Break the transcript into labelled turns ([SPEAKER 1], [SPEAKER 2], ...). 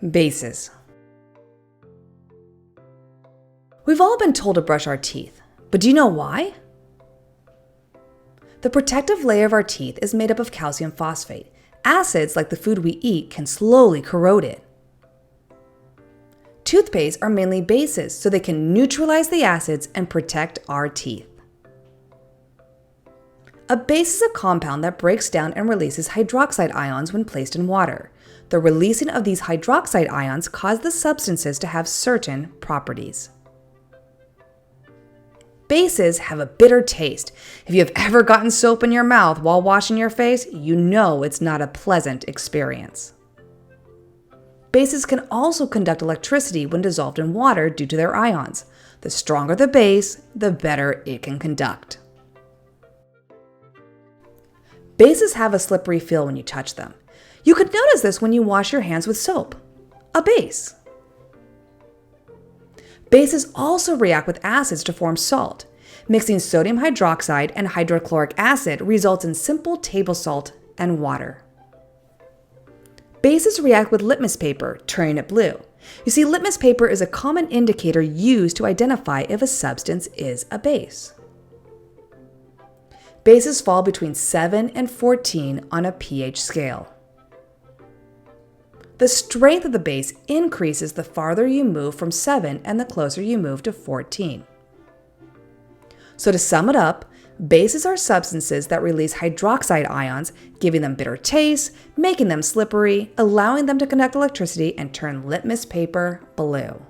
[SPEAKER 1] Bases. We've all been told to brush our teeth, but do you know why? The protective layer of our teeth is made up of calcium phosphate. Acids, like the food we eat, can slowly corrode it. Toothpaste are mainly bases, so they can neutralize the acids and protect our teeth. A base is a compound that breaks down and releases hydroxide ions when placed in water. The releasing of these hydroxide ions cause the substances to have certain properties. Bases have a bitter taste. If you have ever gotten soap in your mouth while washing your face, you know it's not a pleasant experience. Bases can also conduct electricity when dissolved in water due to their ions. The stronger the base, the better it can conduct. Bases have a slippery feel when you touch them. You could notice this when you wash your hands with soap. A base. Bases also react with acids to form salt. Mixing sodium hydroxide and hydrochloric acid results in simple table salt and water. Bases react with litmus paper, turning it blue. You see, litmus paper is a common indicator used to identify if a substance is a base. Bases fall between 7 and 14 on a pH scale. The strength of the base increases the farther you move from 7 and the closer you move to 14. So to sum it up, bases are substances that release hydroxide ions, giving them bitter taste, making them slippery, allowing them to conduct electricity, and turn litmus paper blue.